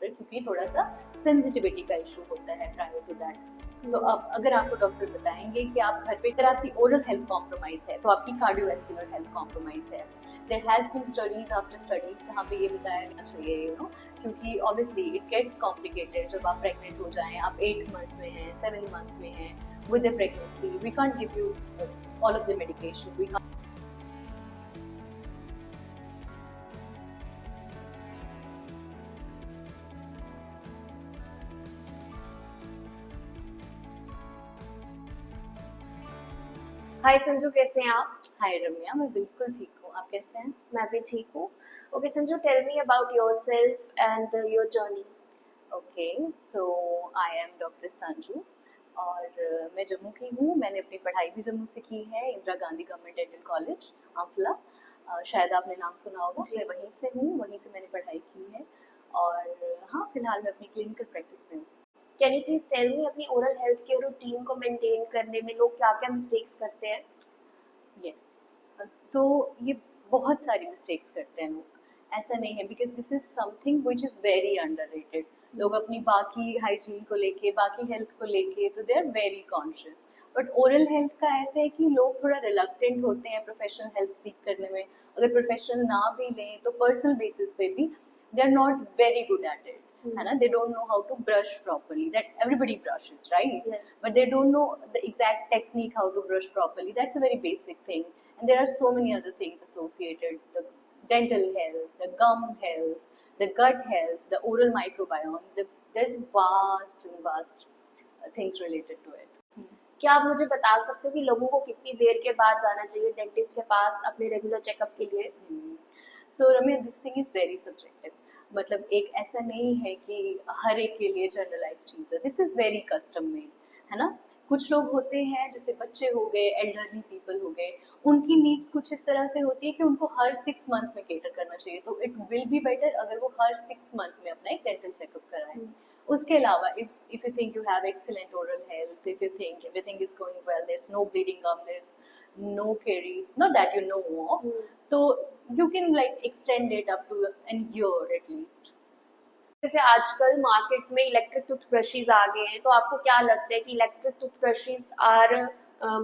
Doctor, क्योंकि थोड़ा सा सेंसिटिविटी का इशू होता है प्रायर टू दैट। तो अब अगर आपको डॉक्टर बताएंगे कि आप घर पे अगर आपकी ओरल हेल्थ कॉम्प्रोमाइज है तो आपकी कार्डियोवैस्कुलर हेल्थ कॉम्प्रोमाइज है। There has been studies after studies जहाँ पे ये बताया जाना चाहिए क्योंकि ऑब्वियसली इट गेट्स कॉम्प्लिकेटेड जब आप प्रेग्नेंट हो जाएं, आप 8th मंथ में हैं, 7th मंथ में हैं, with the pregnancy we can't give you all of the medication, we can't. हाय संजू, कैसे हैं आप? हाय रम्या, मैं बिल्कुल ठीक हूँ, आप कैसे हैं? मैं भी ठीक हूँ। Okay Sanju, tell me about yourself and your journey. Okay, so I am doctor Sanju और मैं जम्मू की हूँ। मैंने अपनी पढ़ाई भी जम्मू से की है, Indira Gandhi government dental college आंवला। शायद आपने नाम सुना होगा। मैं वहीं से हूँ, वहीं से मैंने पढ़ाई की है और हाँ, फिलहाल मैं अपनी क्लिनिकल प्रैक्टिस में हूँ। Can you please tell me अपनी ओरल हेल्थ केयर रूटीन को मेंटेन करने में लोग क्या क्या मिस्टेक्स करते हैं? यस, तो ये बहुत सारी मिस्टेक्स करते हैं लोग, ऐसा नहीं है, because this is something which is very underrated. लोग अपनी बाकी हाइजीन को लेके, बाकी हेल्थ को लेके तो they are very conscious, but oral health का ऐसे है कि लोग थोड़ा रिलक्टेंट होते हैं प्रोफेशनल हेल्प सीख करने में। अगर प्रोफेशनल ना भी लें तो पर्सनल बेसिस पे भी they are not very good at it, है ना। They don't know how to brush properly, that everybody brushes, right? Yes. But they don't know the exact technique how to brush properly. That's a very basic thing, and there are so many other things associated: the dental health, the gum health, the gut health, the oral microbiome. There's vast things related to it. क्या आप मुझे बता सकते हो कि लोगों को कितनी देर के बाद जाना चाहिए डेंटिस्ट के पास अपने रेगुलर चेकअप के लिए? So Ramya, this thing is very subjective. मतलब एक ऐसा नहीं है कि हर एक के लिए जनरलाइज चीज़ है, this is very custom made, है ना। कुछ लोग होते हैं, जैसे बच्चे हो गए, एल्डरली पीपल हो गए, उनकी नीड्स कुछ इस तरह से होती है कि उनको हर 6 मंथ में केटर करना चाहिए, तो इट विल बी बेटर अगर वो हर 6 मंथ में अपना एक डेंटल चेकअप कराएं। उसके अलावा if you think you have excellent oral health, if you think everything is going well, there's no bleeding gum, there's no caries, not that you know of, so you can like extend it up to an year at least. जैसे आजकल market में electric toothbrushes आ गए हैं, तो आपको क्या लगता है कि electric toothbrushes are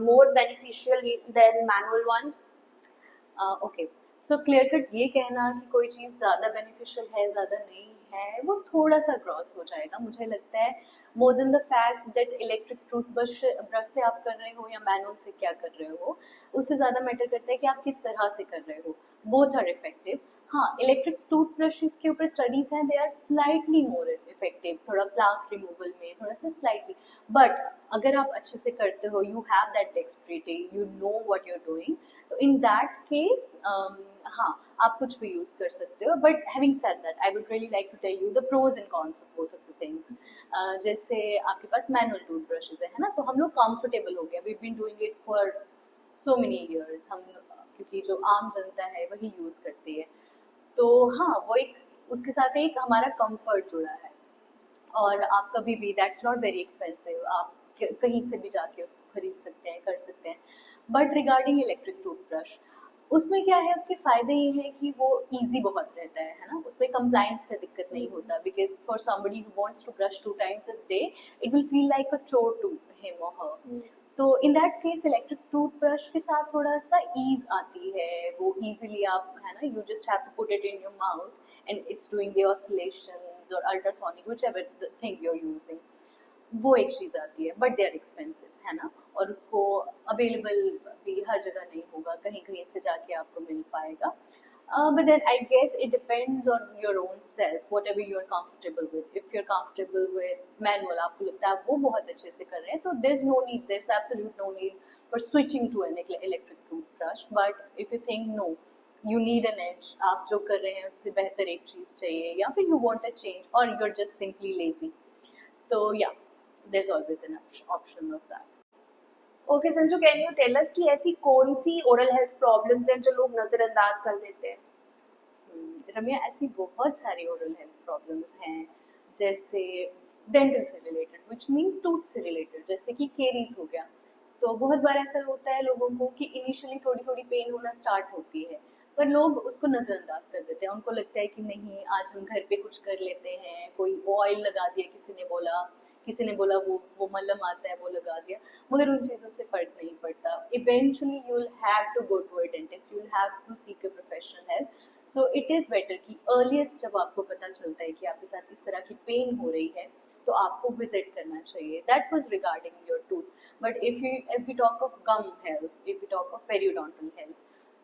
more beneficial than manual ones? Okay, so clear cut ये कहना कि कोई चीज़ ज़्यादा बेनिफिशियल है, ज़्यादा नहीं है, वो थोड़ा सा क्रॉस हो जाएगा मुझे लगता है। More than the fact that electric toothbrush brush से आप कर रहे हो या मैनुअल से क्या कर रहे हो, उससे ज़्यादा मैटर करता है कि आप किस तरह से कर रहे हो। Both are effective. हाँ, इलेक्ट्रिक टूथब्रशेस के ऊपर स्टडीज हैं, they are slightly more effective, थोड़ा प्लाक रिमूवल में थोड़ा सा स्लाइटली। बट अगर आप अच्छे से करते हो, you have that dexterity, you know what you are doing, तो इन दैट केस हाँ, आप कुछ भी यूज़ कर सकते हो। But having said that, I would really like to tell you the pros and cons of both of the things. जैसे आपके पास मैनुअल टूथब्रशेज है ना, तो हम लोग कंफर्टेबल हो गया, we been doing it for so many years, हम क्योंकि जो आम जनता है वही यूज़ करती है, तो हाँ, वो एक उसके साथ एक हमारा कंफर्ट जुड़ा है। और आप कभी भी, दैट्स नॉट वेरी एक्सपेंसिव, आप कहीं से भी जाके उसको खरीद सकते हैं, कर सकते हैं। बट रिगार्डिंग इलेक्ट्रिक टूथब्रश, उसमें क्या है, उसके फ़ायदे ये हैं कि वो ईजी बहुत रहता है ना, उसमें कंप्लाइंस का दिक्कत नहीं होता, because for somebody who wants to brush 2 times a day it will feel like a chore to him और हर। तो in that case electric toothbrush के साथ थोड़ा सा ईज आती है, वो ईजिली आप, है ना, you just have to put it in your mouth and it's doing the oscillations और ultrasonic whichever the thing you are using, वो एक चीज़ आती है। बट दे आर एक्सपेंसिव, है ना, और उसको अवेलेबल भी हर जगह नहीं होगा, कहीं कहीं से जाके आपको मिल पाएगा। But then I guess it depends on your own self, whatever you're comfortable with. If you're comfortable with manual, आपको लगता है वो बहुत अच्छे से कर रहे हैं, तो there's absolute no need for switching to an electric toothbrush. But if you think no, you need an edge, आप जो कर रहे हैं उससे बेहतर एक चीज़ चाहिए, या फिर you want a change, or you're just simply lazy, तो yeah, there's always an option of that. Okay Sanju, can you tell us कि ऐसी कौन सी ओरल हेल्थ प्रॉब्लम्स हैं जो लोग नज़रअंदाज कर देते हैं? रम्या, ऐसी बहुत सारी ओरल हेल्थ प्रॉब्लम्स हैं, जैसे डेंटल से रिलेटेड, विच मीन टूथ से रिलेटेड, जैसे कि केरीज हो गया। तो बहुत बार ऐसा होता है लोगों को कि इनिशियली थोड़ी थोड़ी पेन होना स्टार्ट होती है, पर लोग उसको नज़रअंदाज कर देते हैं, उनको लगता है कि नहीं आज हम घर पे कुछ कर लेते हैं, कोई ऑयल लगा दिया, किसी ने बोला वो मलहम आता है वो लगा दिया, मगर उन चीज़ों से फ़र्क नहीं पड़ता। Eventually you will have to go to a dentist, you will have to seek a professional help. So it is better कि अर्लीस्ट जब आपको पता चलता है कि आपके साथ इस तरह की पेन हो रही है तो आपको विजिट करना चाहिए। That was regarding your tooth. But if you talk of gum health, if you talk of periodontal health,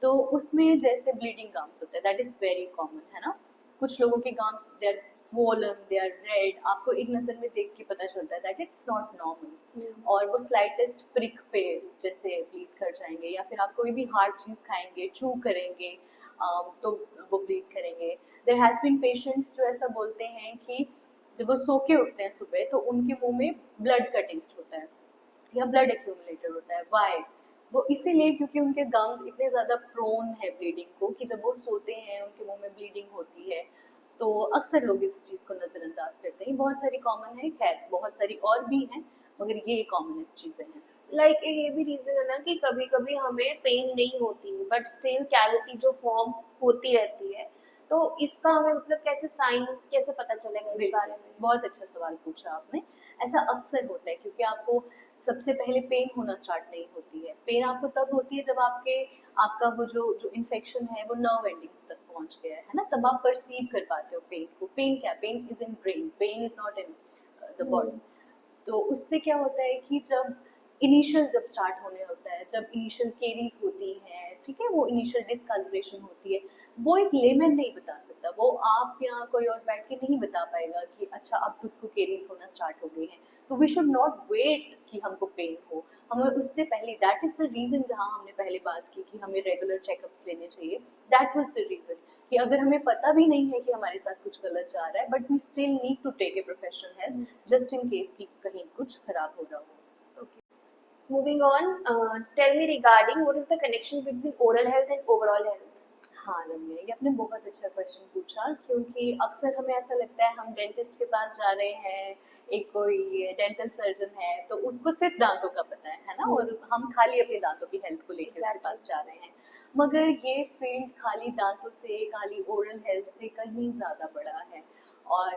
तो उसमें जैसे ब्लीडिंग गम्स होता है, दैट इज वेरी कॉमन है ना। कुछ लोगों के gums they are swollen, they are red, आपको एक नज़र में देख के पता चलता है दैट इट्स नॉट नॉर्मल। और वो स्लाइटेस्ट प्रिक पे जैसे ब्लीड कर जाएंगे, या फिर आप कोई भी हार्ड चीज़ खाएंगे, चू करेंगे, तो वो ब्लीड करेंगे। देयर हैज़ बीन पेशेंट्स जो ऐसा बोलते हैं कि जब वो सो के उठते हैं सुबह तो उनके मुंह में ब्लड का टेस्ट होता है या ब्लड एक्यूमुलेटर होता है। वाई? वो इसीलिए क्योंकि उनके गम्स इतने ज़्यादा प्रोन है ब्लीडिंग को कि जब वो सोते हैं उनके मुंह में ब्लीडिंग होती है। तो अक्सर लोग इस चीज़ को नज़रअंदाज करते हैं। बहुत सारी कॉमन है, खैर बहुत सारी और भी हैं, मगर ये कॉमनेस्ट चीज़ें हैं। लाइक ये भी रीजन है ना कि कभी कभी हमें पेन नहीं होती बट स्टिल कैविटी जो फॉर्म होती रहती है, तो इसका हमें मतलब कैसे साइन कैसे पता चलेगा इस बारे में? बहुत अच्छा सवाल पूछा आपने। ऐसा अक्सर होता है क्योंकि आपको सबसे पहले पेन होना स्टार्ट नहीं होती है। पेन आपको तब होती है जब आपका वो जो जो इन्फेक्शन है वो नर्व एंडिंग्स तक पहुंच गया है ना, तब आप परसीव कर पाते हो पेन को। पेन क्या? Pain is in brain, pain is not in the body. तो उससे क्या होता है कि जब स्टार्ट होने होता है, जब इनिशियल केरीज होती हैं, ठीक है, वो इनिशियल डिस्कलरेशन होती है, वो एक लेमैन नहीं बता सकता। वो आप या कोई और बैठ के नहीं बता पाएगा कि अच्छा अब खुद को केरीज होना स्टार्ट हो गई हैं। तो वी शुड नॉट वेट कि हमको पेन हो, हमें उससे पहले, दैट इज द रीजन जहाँ हमने पहले बात की कि हमें रेगुलर चेकअप्स लेने चाहिए। दैट वाज द रीजन कि अगर हमें पता भी नहीं है कि हमारे साथ कुछ गलत जा रहा है, but we still need to take a professional help just in case कि कहीं कुछ खराब हो रहा हो। Okay. Moving on, tell me regarding what is the connection between oral health and overall health? हाँ रम्या, ये आपने बहुत अच्छा क्वेश्चन पूछा, क्योंकि अक्सर हमें ऐसा लगता है हम डेंटिस्ट के पास जा रहे हैं, एक कोई डेंटल सर्जन है तो उसको सिर्फ दांतों का पता है ना, और हम खाली अपने दांतों की हेल्थ को लेकर उसके पास जा रहे हैं। मगर ये फील्ड खाली दांतों से, खाली ओरल हेल्थ से कहीं ज़्यादा बड़ा है। और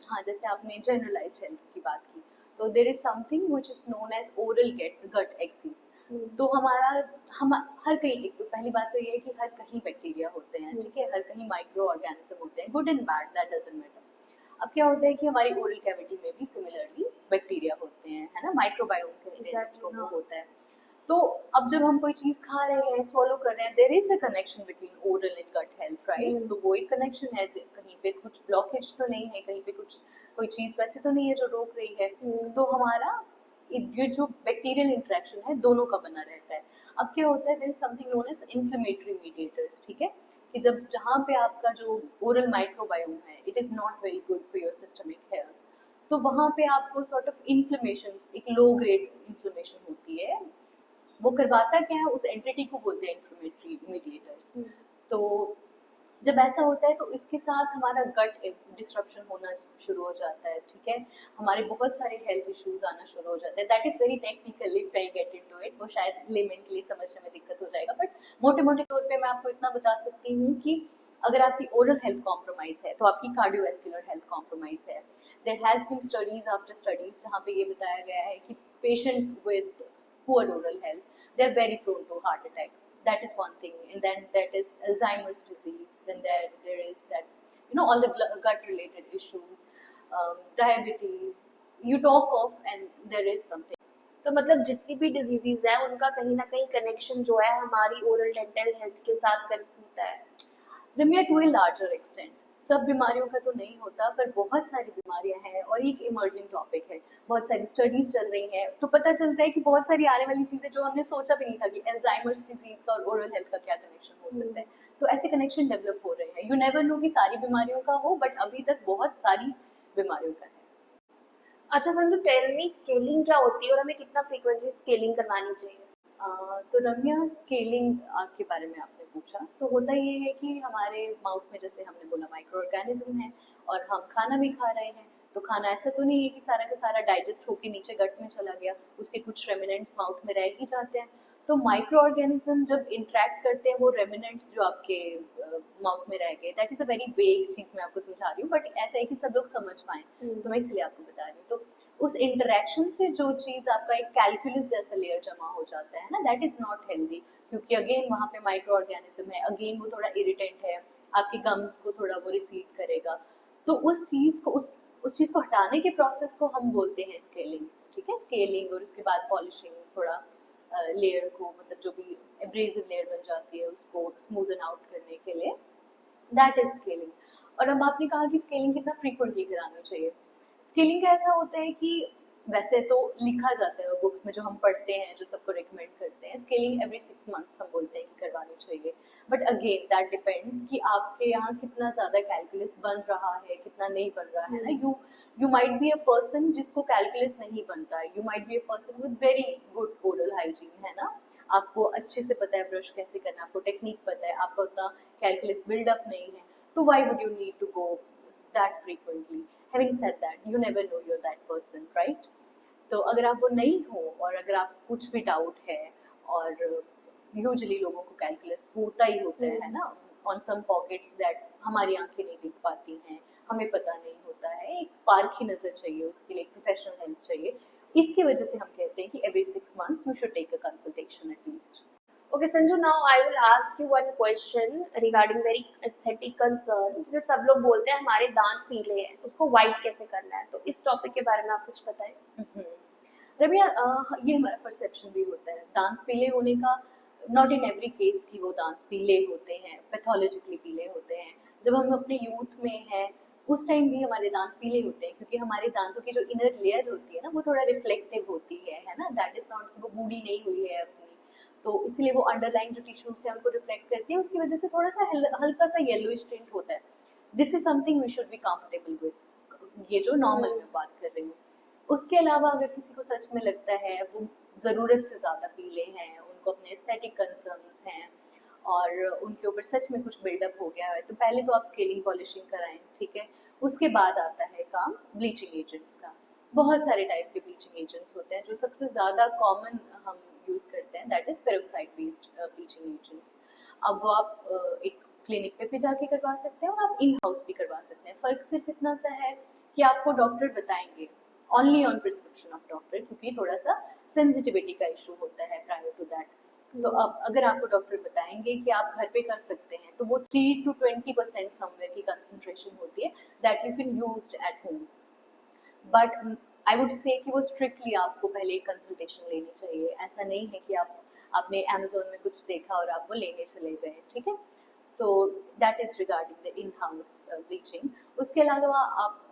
हाँ, जैसे आपने जनरलाइज हेल्थ की बात की, तो there is something which is known as oral gut axis. तो हम हर कहीं, एक तो पहली बात तो ये है कि हर कहीं बैक्टीरिया होते हैं, ठीक है, हर कहीं माइक्रो ऑर्गेनिज्म होते हैं, good and bad, that doesn't matter. अब क्या होता है कि हमारी ओरल कैविटी में भी सिमिलरली बैक्टीरिया होते हैं, है ना, माइक्रोबायोम कहते हैं जिसको, वो होता है। तो अब जब हम कोई चीज खा रहे हैं, स्वॉलो कर रहे हैं, there is a connection between oral and gut health, right. तो वो एक कनेक्शन है, कहीं पे कुछ ब्लॉकेज तो नहीं है, कहीं पे कुछ कोई चीज वैसे तो नहीं है जो रोक रही है। तो हमारा ये जो बैक्टीरियल इंटरेक्शन है दोनों का बना रहता है। अब क्या होता है, there is something known as inflammatory mediators, ठीक है, कि जब जहाँ पे आपका जो ओरल माइक्रोबायोम है it is not very good for your systemic health, तो वहाँ पे आपको सॉर्ट ऑफ इन्फ्लेमेशन, एक लो ग्रेड इन्फ्लेमेशन होती है। वो करवाता क्या है, उस एंटिटी को बोलते हैं इन्फ्लेमेटरी मीडिएटर्स। तो जब ऐसा होता है तो इसके साथ हमारा गट डिस्ट्रप्शन होना शुरू हो जाता है, ठीक है, हमारे बहुत सारे हेल्थ इश्यूज आना शुरू हो जाते हैं। That is very technical, if I get into it, वो शायद लेमन के लिए समझने में दिक्कत हो जाएगा, बट मोटे मोटे तौर पे मैं आपको इतना बता सकती हूँ कि अगर आपकी ओरल हेल्थ कॉम्प्रोमाइज है तो आपकी कार्डियोवैस्कुलर हेल्थ कॉम्प्रोमाइज है। There has been studies after studies जहाँ पे ये बताया गया है कि patient with poor oral health, they're very prone to heart attack. That is one thing, and then that is Alzheimer's disease. Then there is that, you know, all the gut related issues, diabetes. You talk of, and there is something. तो मतलब जितनी भी diseases है उनका कहीं ना कहीं connection जो है हमारी ओरल डेंटल हेल्थ के साथ कर होता है। रम्या, टू ए लार्जर एक्सटेंट, सब बीमारियों का तो नहीं होता, पर बहुत सारी बीमारियां हैं और एक इमर्जिंग टॉपिक है। बहुत सारी स्टडीज चल रही हैं तो पता चलता है कि बहुत सारी आने वाली चीज़ें जो हमने सोचा भी नहीं था कि एल्जाइमर्स डिजीज का और ओरल हेल्थ का क्या कनेक्शन हो सकता है, तो ऐसे कनेक्शन डेवलप हो रहे हैं। यू नेवर नो कि सारी बीमारियों का हो, बट अभी तक बहुत सारी बीमारियों का है। अच्छा संधु, टेल मी स्केलिंग क्या होती है और हमें कितना फ्रीक्वेंटली स्केलिंग करवानी चाहिए? तो रम्या, स्केलिंग के बारे में आपने पूछा, तो होता ये है कि हमारे माउथ में, जैसे हमने बोला, माइक्रो ऑर्गेनिज्म है और हम खाना भी खा रहे हैं, तो खाना ऐसा तो नहीं है कि सारा का सारा डाइजेस्ट होके नीचे गट में चला गया, उसके कुछ रेमिनेंट्स माउथ में रह ही जाते हैं। तो माइक्रो ऑर्गेनिज्म जब इंटरेक्ट करते हैं वो रेमिनेंट्स जो आपके माउथ में रह गए, that is a very vague चीज मैं आपको समझा रही हूँ, बट ऐसा है कि सब लोग समझ पाए, तो मैं इसलिए आपको बता रही हूँ। तो उस इंटरेक्शन से जो चीज आपका एक कैलकुलस जैसा लेयर जमा हो जाता है ना, दैट इज नॉट हेल्दी, क्योंकि अगेन वहाँ पे माइक्रो ऑर्गेनिज्म है, अगेन वो थोड़ा इरिटेंट है, आपके गम्स को थोड़ा वो रिसीव करेगा। तो उस चीज को उस चीज को हटाने के प्रोसेस को हम बोलते हैं स्केलिंग। ठीक है, स्केलिंग, और उसके बाद पॉलिशिंग, थोड़ा लेयर को, मतलब जो भी एब्रेसिव लेयर बन जाती है उसको स्मूदन आउट करने के लिए, दैट इज स्केलिंग। और अब आपने कहा कि स्केलिंग कितना फ्रीक्वेंटली करानी चाहिए। स्केलिंग का ऐसा होता है कि वैसे तो लिखा जाता है बुक्स में, जो हम पढ़ते हैं, जो सबको रिकमेंड करते हैं, स्केलिंग एवरी 6 मंथ्स हम बोलते हैं कि करवानी चाहिए। बट अगेन दैट डिपेंड्स कि आपके यहाँ कितना ज़्यादा कैलकुलस बन रहा है, कितना नहीं बन रहा है ना। You might be a person जिसको कैलकुलस नहीं बनता है, you might be a person with very good oral hygiene, है ना, आपको अच्छे से पता है ब्रश कैसे करना, आपको टेक्निक पता है, आपका उतना कैलकुलस बिल्डअप नहीं है, तो why would you need to go that frequently? Having said that, you never know you're that person, right? तो अगर आप वो नहीं हो, और अगर आप कुछ भी डाउट है, और यूजुअली लोगों को कैलकुलस होता ही होता है ना, ऑन सम पॉकेट्स दैट हमारी आंखें नहीं दिख पाती हैं, हमें पता नहीं होता है, एक पारखी नजर चाहिए उसके लिए, एक प्रोफेशनल हेल्प चाहिए। इसकी वजह से हम कहते हैं कि every 6 month you should take a consultation at least. Okay, Sanju, now I will ask you one question regarding very aesthetic concern. जैसे सब लोग बोलते हैं हमारे दांत पीले हैं, उसको व्हाइट कैसे करना है, तो इस टॉपिक के बारे में आप कुछ बताएं। रबिया, ये हमारा परसेप्शन भी होता है दांत पीले होने का। नॉट इन एवरी केस कि वो दांत पीले होते हैं, पैथोलॉजिकली पीले होते हैं। जब हम अपने यूथ में हैं उस टाइम भी हमारे दांत पीले होते हैं, क्योंकि हमारे दांतों की जो इनर लेयर होती है ना, वो थोड़ा रिफ्लेक्टिव होती है ना, दैट इज नॉट कि वो बूढ़ी नहीं हुई है अपनी, तो इसलिए वो अंडरलाइन जो टिश्यूज है उनको रिफ्लेक्ट करती है, उसकी वजह से थोड़ा सा हल्का सा येलोइश टिंट होता है। This is something we should be comfortable with, ये जो नॉर्मल मैं बात कर रही हूँ। उसके अलावा अगर किसी को सच में लगता है वो ज़रूरत से ज़्यादा पीले हैं, उनको अपने एस्थेटिक कंसर्न्स हैं, और उनके ऊपर सच में कुछ बिल्डअप हो गया है, तो पहले तो आप स्केलिंग पॉलिशिंग कराएं, ठीक है। उसके बाद आता है काम ब्लीचिंग एजेंट्स का। बहुत सारे टाइप के ब्लीचिंग एजेंट्स होते हैं, जो सबसे ज़्यादा कॉमन हम यूज़ करते हैं that is peroxide based bleaching agents. अब वो आप एक क्लिनिक पे भी जाके करवा सकते हैं, और आप इन हाउस भी करवा सकते हैं। फ़र्क सिर्फ इतना सा है कि आपको डॉक्टर बताएंगे only on prescription of doctor, क्योंकि थोड़ा सा सेंसिटिविटी का इशू होता है प्रायर टू दैट। तो अब अगर आपको डॉक्टर बताएंगे कि आप घर पे कर सकते हैं, तो वो 3 to 20% समवेयर की कंसंट्रेशन होती है that you can use at home. But I would say कि वो स्ट्रिक्टली आपको पहले एक कंसल्टेशन लेनी चाहिए। ऐसा नहीं है कि आपने अमेजोन में कुछ देखा और आप वो लेने चले गए, ठीक है। तो that is regarding the in house bleaching. उसके अलावा आप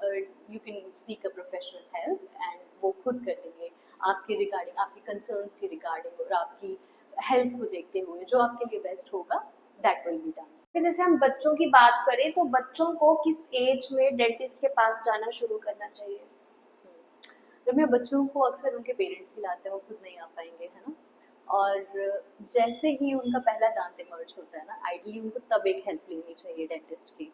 you can seek a professional help, and वो खुद कर देंगे आपके रिगार्डिंग, आपके कंसर्न्स के रिगार्डिंग, और आपकी हेल्थ को देखते हुए जो आपके लिए बेस्ट होगा दैट विल बी डन। जैसे हम बच्चों की बात करें तो बच्चों को किस एज में डेंटिस्ट के पास जाना शुरू करना चाहिए। रम्या, बच्चों को अक्सर उनके पेरेंट्स ही लाते हैं, वो खुद नहीं आ पाएंगे, है ना। और जैसे ही उनका पहला दांत इमर्ज होता है ना, आइडियली उनको तब एक हेल्प लेनी चाहिए डेंटिस्ट की।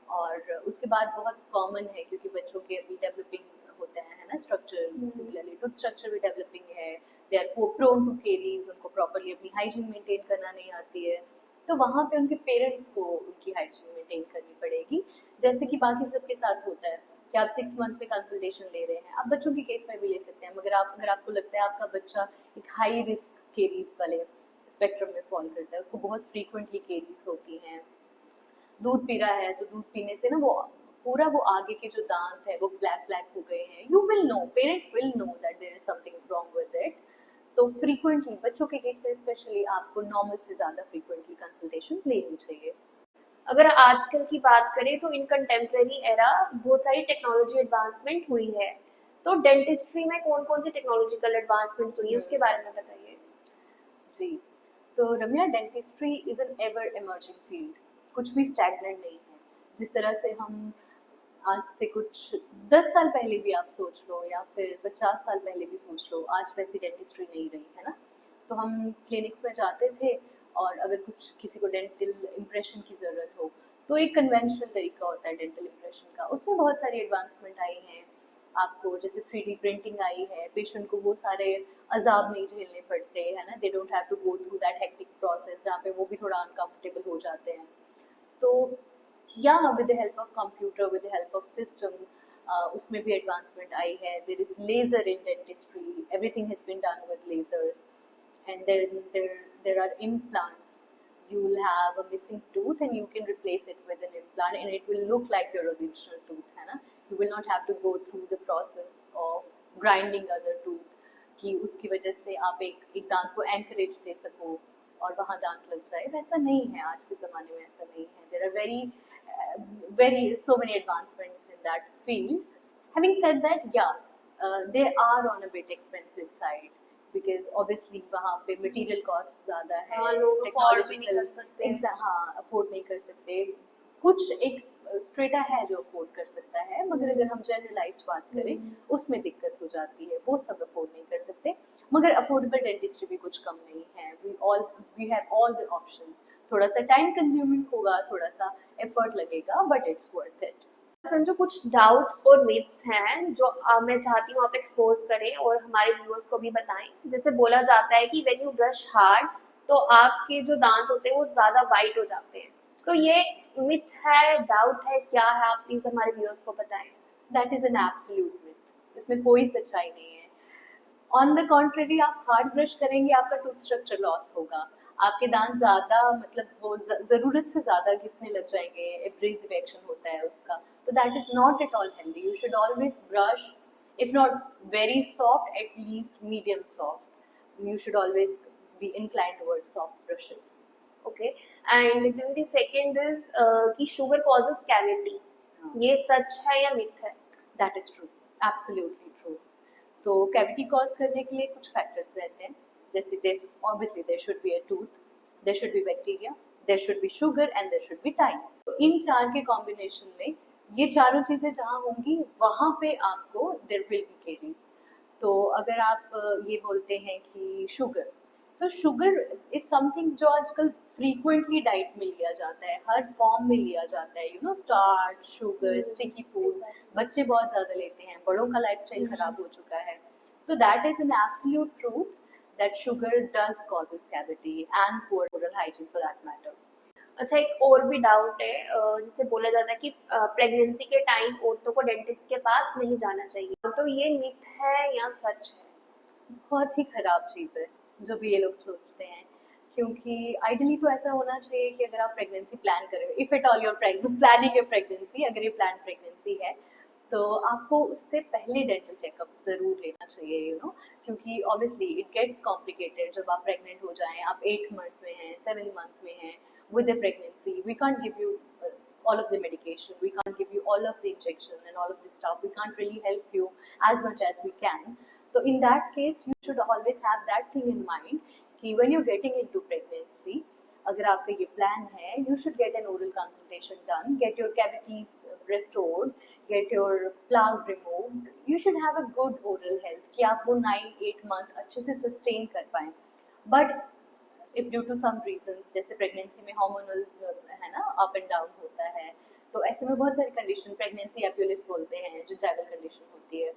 और उसके बाद बहुत कॉमन है, क्योंकि बच्चों के अभी डेवलपिंग होते हैं, है ना, स्ट्रक्चर, सिमिलरली टूथ स्ट्रक्चर भी डेवलपिंग है, they are prone to caries, उनको प्रॉपरली अपनी हाइजीन मेंटेन करना नहीं आती है, तो वहाँ पे उनके पेरेंट्स को उनकी हाइजीन मेंटेन करनी पड़ेगी, जैसे कि बाकी सबके साथ होता है कि आप 6 मंथ में कंसल्टेशन ले रहे हैं। आप बच्चों के केस में भी ले सकते हैं, मगर अगर आपको लगता है आपका बच्चा एक हाई रिस्क केरीज वाले स्पेक्ट्रम में फॉल करता है, उसको बहुत फ्रीक्वेंटली केरीज होती हैं, दूध पी रहा है तो दूध पीने से ना वो पूरा वो आगे के जो दांत है वो ब्लैक ब्लैक हो गए हैं, you will know, parent will know that there is something wrong with it. तो फ्रीक्वेंटली बच्चों के केस में स्पेशली आपको नॉर्मल से ज़्यादा फ्रीक्वेंटली कंसल्टेशन लेनी चाहिए। अगर आजकल की बात करें तो इन कंटेम्प्रेरी एरा बहुत सारी टेक्नोलॉजी एडवांसमेंट हुई है, तो डेंटिस्ट्री में कौन कौन सी टेक्नोलॉजिकल एडवांसमेंट हुई है उसके बारे में बताइए। जी, तो Ramya, dentistry is an ever emerging field, कुछ भी स्टैग्नेंट नहीं है। जिस तरह से हम आज से कुछ 10 साल पहले भी आप सोच लो, या फिर 50 साल पहले भी सोच लो, आज वैसी डेंटिस्ट्री नहीं रही है ना। तो हम क्लिनिक्स में जाते थे, और अगर कुछ किसी को डेंटल इम्प्रेशन की ज़रूरत हो, तो एक कन्वेंशनल तरीका होता है डेंटल इम्प्रेशन का, उसमें बहुत सारी एडवांसमेंट आई हैं। आपको जैसे 3D प्रिंटिंग आई है, पेशेंट को वो सारे अजाब नहीं झेलने पड़ते है ना, they don't have to go through that hectic process जहाँ पे वो भी थोड़ा अनकंफर्टेबल हो जाते हैं। तो या with the help of computer, with the help of system, उसमें भी एडवांसमेंट आई है। There is laser in dentistry, everything has been done with lasers, and there are implants. You will have a missing tooth and you can replace it with an implant and it will look like your original tooth, है ना। You will not have to go through the process of grinding other tooth कि उसकी वजह से आप एक दांत को एंकरेज दे सको और वहाँ दांत लग जाए। वैसा नहीं है, आज के ज़माने में ऐसा नहीं है। There are very so many advancements in that field. Having said that, yeah, they are on a bit expensive side because obviously वहाँ पे मटेरियल कॉस्ट ज़्यादा है, हाँ, लोग अफोर्ड भी नहीं कर सकते। हाँ, अफोर्ड नहीं कर सकते। कुछ एक स्ट्रेटा है जो अफोर्ड कर सकता है, मगर अगर हम जनरलाइज्ड बात करें उसमें दिक्कत हो जाती है, वो सब अफोर्ड नहीं कर सकते। मगर अफोर्डेबल डेंटिस्ट्री भी कुछ कम नहीं है। We have all the options. थोड़ा सा टाइम कंज्यूमिंग होगा, थोड़ा सा एफर्ट लगेगा, but it's worth it. Sanju, कुछ डाउट्स और मिथ्स हैं जो मैं चाहती हूँ आप एक्सपोज करें और हमारे व्यूअर्स को भी बताएं। जैसे बोला जाता है कि व्हेन यू ब्रश हार्ड तो आपके जो दांत होते हैं वो ज़्यादा वाइट हो जाते हैं, तो ये मिथ है, डाउट है, क्या है? आप प्लीज़ हमारे व्यूअर्स को बताएं। That is an absolute myth, इसमें कोई सच्चाई नहीं है। ऑन द कॉन्ट्ररी, आप हार्ड ब्रश करेंगे, आपका टूथ स्ट्रक्चर लॉस होगा, आपके दांत ज़्यादा मतलब वो ज़रूरत से ज़्यादा घिसने लग जाएंगे, एब्रेसिव एक्शन होता है उसका। तो that is not at all healthy. You should always brush, if not very soft, at least medium soft. You should always be inclined toward soft brushes. Okay, and then the second is कि sugar causes cavity, ये सच है या myth है? That is true, absolutely true. तो cavity cause करने के लिए कुछ फैक्टर्स रहते हैं, जैसे obviously there should be a tooth, there should be bacteria, there should be sugar and there should be time। तो इन चार के कॉम्बिनेशन में ये चारों चीज़ें जहाँ होंगी वहाँ पे आपको there will be caries। तो अगर आप ये बोलते हैं कि शुगर, तो शुगर इज समथिंग जो आजकल फ्रीक्वेंटली डाइट में लिया जाता है, हर फॉर्म में लिया जाता है। You know, starch, sugar, sticky food बच्चे बहुत ज़्यादा लेते हैं, बड़ों का लाइफस्टाइल खराब हो चुका है। तो that is an absolute truth that sugar does causes cavity and poor oral hygiene for that matter। अच्छा, एक और भी डाउट है, जिससे बोला जाता है कि प्रेगनेंसी के टाइम औरतों को डेंटिस्ट के पास नहीं जाना चाहिए, तो ये मिथ है या सच है? बहुत ही खराब चीज़ है जो भी ये लोग सोचते हैं, क्योंकि आइडियली तो ऐसा होना चाहिए कि अगर आप प्रेगनेंसी प्लान कर रहे हो, if at all your planning A pregnancy, अगर ये प्लान प्रेगनेंसी है तो आपको उससे पहले डेंटल चेकअप ज़रूर लेना चाहिए। यू नो, क्योंकि ऑब्वियसली इट गेट्स कॉम्प्लिकेटेड जब आप प्रेग्नेंट हो जाएं, आप 8th मंथ में हैं, 7th मंथ में हैं। With the pregnancy we can't give you all of the medication, we can't give you all of the injection and all of the stuff, we can't really help you as much as we can। So in that case you should always have that thing in mind कि when you're getting into pregnancy, अगर आपका ये plan है, you should get an oral consultation done, get your cavities restored, get your plaque removed। you should have a good oral health कि आप वो 9-8 month अच्छे से sustain कर पाएँ। but if due to some reasons, जैसे pregnancy में hormonal है ना, अप एंड डाउन होता है, तो ऐसे में बहुत सारी कंडीशन, प्रेगनेंसी एप्यूलिस बोलते हैं, जो जाइवल कंडीशन होती है।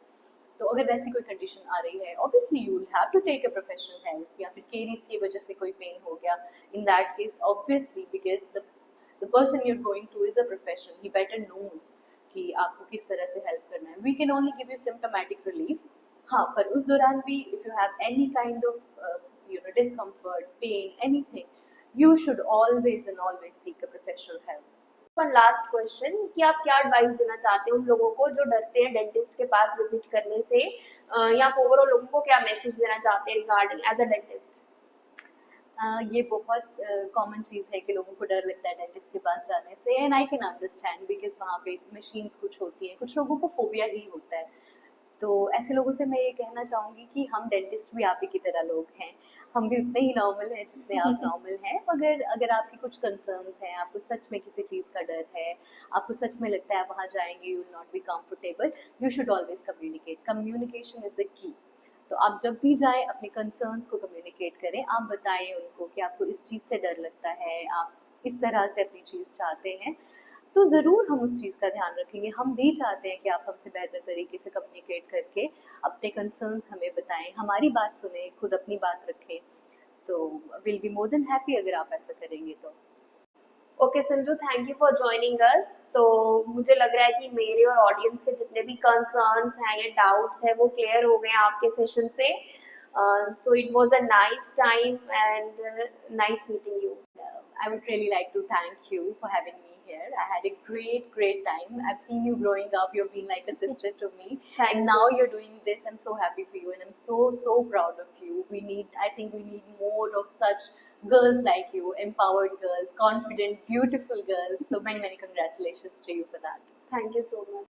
तो अगर वैसी कोई कंडीशन आ रही है, obviously you will have to take a professional help. या फिर केरीज की वजह से कोई पेन हो गया, in that case obviously because the person you are going to is a professional, he better knows कि आपको किस तरह से हेल्प करना है। We can only give you symptomatic relief. हाँ, पर उस दौरान भी if you have any kind of discomfort, pain, anything, you should always and always seek a professional help। One last question कि आप क्या एडवाइस देना चाहते हैं उन लोगों को जो डरते हैं डेंटिस्ट के पास विजिट करने से, या ओवरऑल लोगों को क्या मैसेज देना चाहते हैं रिगार्डिंग एज अ डेंटिस्ट? ये बहुत कॉमन चीज़ है कि लोगों को डर लगता है डेंटिस्ट के पास जाने से, and I can understand because वहाँ पे मशीन्स कुछ होती हैं, कुछ लोगों को फोबिया ही होता है। तो ऐसे लोगों से मैं ये कहना चाहूँगी कि हम डेंटिस्ट भी आप ही की तरह लोग हैं, हम भी उतने ही नॉर्मल हैं जितने आप नॉर्मल हैं। मगर अगर आपकी कुछ कंसर्न्स हैं, आपको सच में किसी चीज़ का डर है, आपको सच में लगता है आप वहाँ जाएंगे you will not be comfortable, you should always communicate. Communication is the key. तो आप जब भी जाएं अपने कंसर्न्स को कम्युनिकेट करें, आप बताएं उनको कि आपको इस चीज़ से डर लगता है, आप इस तरह से अपनी चीज़ चाहते हैं। तो ज़रूर हम उस चीज़ का ध्यान रखेंगे। हम भी चाहते हैं कि आप हमसे बेहतर तरीके से कम्युनिकेट करके अपने कंसर्न्स हमें बताएं, हमारी बात सुने, खुद अपनी बात रखें। तो will be more than happy अगर आप ऐसा करेंगे तो। Okay Sanju, thank you for joining us. तो मुझे लग रहा है कि मेरे और ऑडियंस के जितने भी कंसर्न्स हैं या डाउट्स हैं वो क्लियर हो गए हैं आपके सेशन से। So it was a nice time and nice meeting you. I would really like to thank you for having me here. I had a great time. I've seen you growing up. You've been like a sister to me. Thank And you. now you're doing this. I'm so happy for you and I'm so proud of you. I think we need more of such girls like you, empowered girls, confident, beautiful girls. So many congratulations to you for that. Thank you so much.